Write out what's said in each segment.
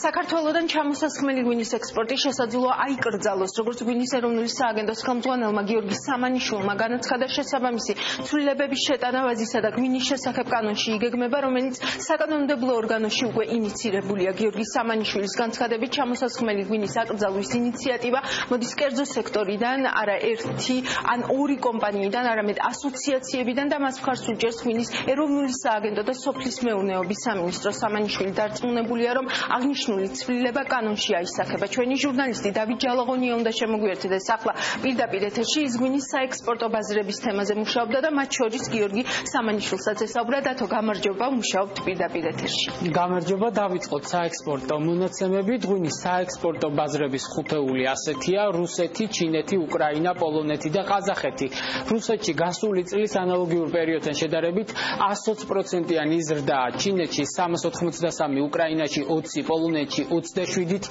საქართველოდან ჩამოსასხმელი ღვინის ექსპორტი შესაძლოა აიკრძალოს, როგორც ღვინის ეროვნული სააგენტოს ხელმძღვანელმა გიორგი სამანიშვილმა განაცხადა, შესაბამისი ცვლილებების შეტანა ვაზისა და ღვინის შესახებ კანონში იგეგმება, რომელიც საკანონმდებლო ორგანოში უკვე ინიცირებულია. გიორგი სამანიშვილის განცხადებით, ჩამოსასხმელი ღვინის აკრძალვის ინიციატივა მოდის კერძო სექტორიდან, არა ერთი ან ორი კომპანიიდან, არამედ ასოციაციებიდან და მას მხარს უჭერს ღვინის ეროვნული სააგენტო და სოფლის მეურნეობის სამინისტრო. სამანიშვილი დარწმუნებულია, რომ აღნიშნული ცვლილება კანონში აისახება. ჩვენი ჟურნალისტი დავით ჯალაღონია უნდა შემოგვიერთდეს ახლა პირდაპირ ეთერში, ის ღვინის საექსპორტო ბაზრების თემაზე მუშაობდა და მათ შორის გიორგი სამანიშვილსაც ესაუბრა. დათო, გამარჯობა, მუშაობთ პირდაპირ ეთერში. გამარჯობა, დავიწყოთ საექსპორტო მონაცემებით. ღვინის საექსპორტო ბაზრების ხუთეული ასეთია: რუსეთი, ჩინეთი, უკრაინა, პოლონეთი და ყაზახეთი. რუსეთში გასული წლის ანალოგიურ პერიოდთან შედარებით 120%-იანი ზრდაა. ჩინეთში 383, უკრაინაში 20, პოლონეთში 27-ით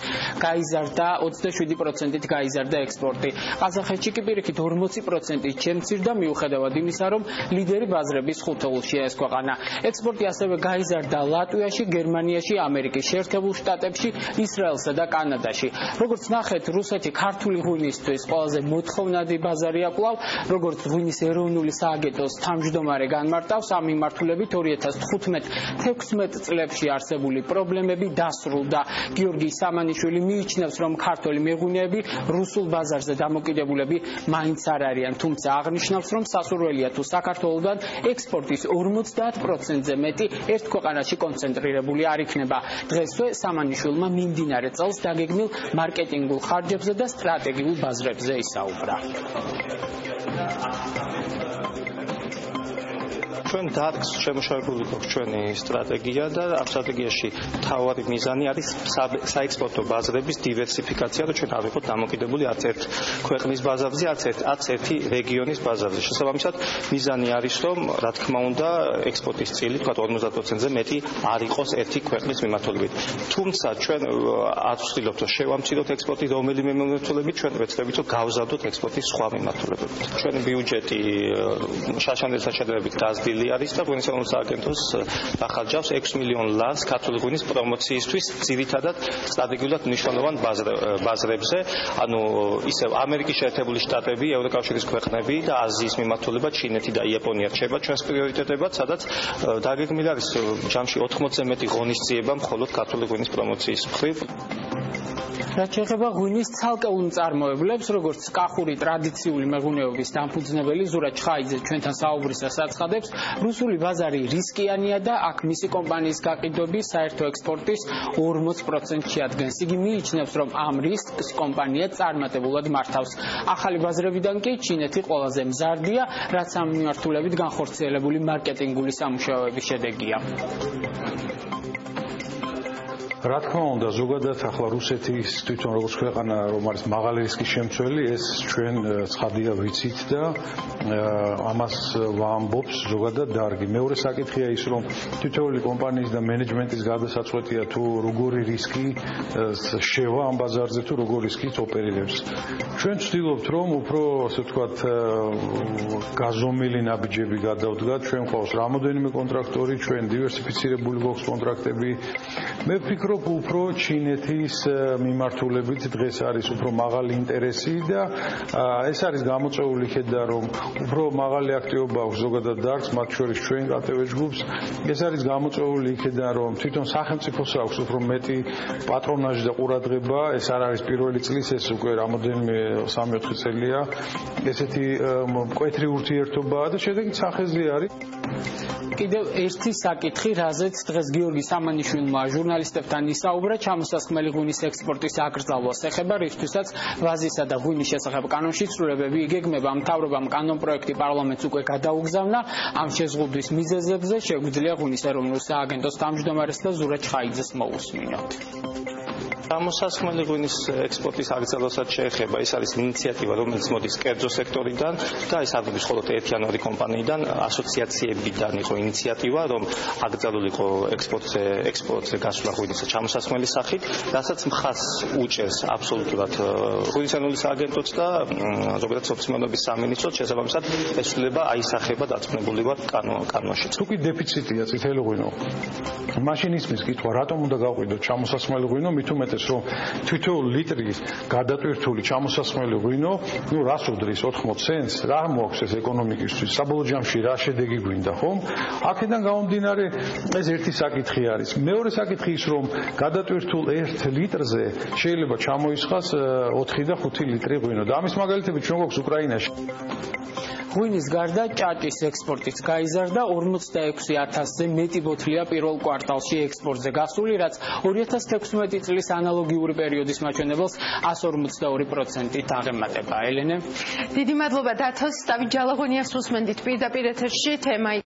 გაიზარდა, 27%-ით გაიზარდა ექსპორტი. ყაზახეთში კი პირიქით 40%-ით შემცირდა, მიუხედავად იმისა, რომ ლიდერი ბაზრების ხუთეულშია ეს ქვეყანა. ექსპორტი ასევე გაიზარდა ლატვიაში, გერმანიაში, ამერიკის შეერთებულ შტატებში, ისრაელსა და კანადაში. როგორც ნახეთ, რუსეთი ქართული ღვინისთვის ყველაზე მოთხოვნადი ბაზარია კვლავ, როგორც ღვინის ეროვნული სააგენტოს თავმჯდომარე განმარტავს, ამ მიმართულებით 2015-16 წლებში არსებული პრობლემები დასრულდა. გიორგი სამანიშვილი მიიჩნევს, რომ ქართველი მეღვინეები რუსულ ბაზარზე დამოკიდებულები მაინც არ არიან, თუმცა აღნიშნავს, რომ სასურველია თუ საქართველოდან ექსპორტის 50%-ზე მეტი ერთ ქვეყანაში კონცენტრირებული არ იქნება. დღესვე სამანიშვილმა მიმდინარე წელს დაგეგმილ მარკეტინგულ ხარჯებზე და სტრატეგიულ ბაზრებზე ისაუბრა. ჩვენ დარგს შემოშორებული გვაქვს ჩვენი სტრატეგია და ამ სტრატეგიაში მთავარი მიზანი არის საექსპორტო ბაზრების დივერსიფიკაცია, რომ ჩვენ არ ვიყოთ დამოკიდებული არც ერთ ქვეყნის ბაზარზე, არც ერთი რეგიონის ბაზარზე. შესაბამისად, მიზანი არის, რომ რა თქმა უნდა, ექსპორტის წილი, თქვა 50%-ზე მეტი არ იყოს ერთი ქვეყნის მიმართულებით. თუმცა ჩვენ არ ვცდილობთ, რომ შევამციროთ ექსპორტის რომელიმე მიმართულებით, ჩვენ ვეცდებით, რომ გავზარდოთ ექსპორტის სხვა მიმართულებებით. ჩვენი ბიუჯეტი შაშანელთან შედარებით გაზრდილი არის და ღვინის ეროვნულ სააგენტოს ახარჯავს 6 მილიონ ლარს ქართული ღვინის პრომოციისთვის, ძირითადად სტრატეგიულად მნიშვნელოვან ბაზრებზე, ანუ ისევ ამერიკის შეერთებული შტატები, ევროკავშირის ქვეყნები და აზიის მიმართულება, ჩინეთი და იაპონია რჩება ჩვენს პრიორიტეტებად, სადაც დაგეგმილი არის ჯამში 80-ზე მეტი ღონისძიება მხოლოდ ქართული ღვინის პრომოციის მხრივ. რაც შეეხება ღვინის ცალკეულ მწარმოებლებს, როგორც კახური ტრადიციული მეღვინეობის დამფუძნებელი ზურაბ ჩხაიძე ჩვენთან საუბრისას აცხადებს, რუსული ბაზარი რისკიანია და აქ მისი კომპანიის გაყიდვები საერთო ექსპორტის 40%-ში ადგენს. იგი მიიჩნევს, რომ ამ რისკს კომპანია წარმატებულად მართავს. ახალი ბაზრებიდან კი ჩინეთი ყველაზე მზარდია, რაც ამ მიმართულებით განხორციელებული მარკეტინგული სამუშაოების შედეგია. რა თქმა უნდა, ზოგადად ახლა რუსეთის თვითონ როგორც ქვეყანა, რომ არის მაღალი რისკის შემცველი, ეს ჩვენ ცხადია ვიცით და ამას ვამბობს ზოგადად დარგი. მეორე საკითხია ის, რომ თითოეული კომპანიის და მენეჯმენტის გადასაწყვეტია თუ როგორი რისკი შევა ამ ბაზარზე თუ როგორ რისკით ოპერირებს. ჩვენ ვცდილობთ, რომ უფრო, ასე ვთქვათ, გაზომილი ნაბიჯები გადავდგათ. ჩვენ ყავს რამოდენიმე კონტრაქტორი, ჩვენ დივერსიფიცირებული გვაქვს კონტრაქტები. მე ვფიქრობ, უფრო ჩინეთის მიმართულებით დღეს არის უფრო მაღალი ინტერესი და ეს არის გამოწვეული ხედა, რომ უფრო მაღალი აქტივობა აქვს ზოგადად დარგს, მათ შორის ჩვენ KTV ჯგუფს. ეს არის გამოწვეული იქედან, რომ თვითონ სახელმწიფოს აქვს უფრო მეტი პატრონაჟი და ყურადღება. ეს არ არის პირველი წლის, ეს უკვე რამოდენიმე 3-4 წელია. ესეთი მკვეთრი ურთიერთობაა და შედეგიც სახეზი არის. კიდევ ერთი საკითხი, რაზეც დღეს გიორგი სამანიშვილმა ჟურნალისტებთან ისაუბრა, ჩამოსასხმელი ღვინის ექსპორტის აკრძალვას ეხება, რისთვისაც ვაზისა და ღვინის შესახებ კანონში ცვლილებები იგეგმება. მთავრობამ კანონპროექტი პარლამენტს უკვე გადაუგზავნა. ამ შეზღუდვის მიზეზებზე შეგვიძლია ღვინის ეროვნულ სააგენტოს თავმჯდომარეს და ზურაბ ჩხაიძეს მოусმინოთ. ჩამოსასხმელი ღვინის ექსპორტის აკრძალვასაც შეეხება. ეს არის ინიციატივა, რომელიც მოდის კერძო სექტორიდან და ეს არ არის მხოლოდ ერთიანვადი კომპანიიდან, ასოციაციებიდან იყო ინიციატივა, რომ აკრძალულიყო ექსპორტზე გასვლა ღვინის ჩამოსასხმელის სახით, რასაც მხას უჭერს აბსოლუტურად ღვინის ეროვნული სააგენტოც და ზოგადად სოფლის სამინისტროს შესაბამისად ესრულება აისახება დაწნებული ვარ კანონში. თუ კი დეფიციტია წითელი ღვინო, მაშინ ისმის კითხვა, რატომ უნდა გავყიდოთ ჩამოსასხმელი ღვინო, მით უმეტეს რომ თითოეული ლიტრის გადატვირთული ჩამოსასხმელი ღვინო, რას უდრის 80 ცენტს, რა მოაქვს ეს ეკონომიკისთვის, საბოლოო ჯამში რა შედეგი გვინდა, ხომ? აქედან გამომდინარე, ეს ერთი საკითხი არის. მეორე საკითხი ის, რომ გადატვირთულ 1 litrზე შეიძლება ჩამოისხას 4 და 5 ლიტრი ღვინო. და ამის მაგალითები ჩვენ გვაქვს უკრაინაში. ღვინის გარდა ჭაჭის ექსპორტიც გაიზარდა 46,000-ზე მეტი ბოთლია პირველ კვარტალში ექსპორტზე გასული, რაც 2016 წლის ანალოგიური პერიოდის მაჩვენებელს 152%-ით აღემატება. ელენე, დიდი მადლობა დათოს, დავით ჯალაღონიას უსმენდით პირდაპირ ეთერში თემა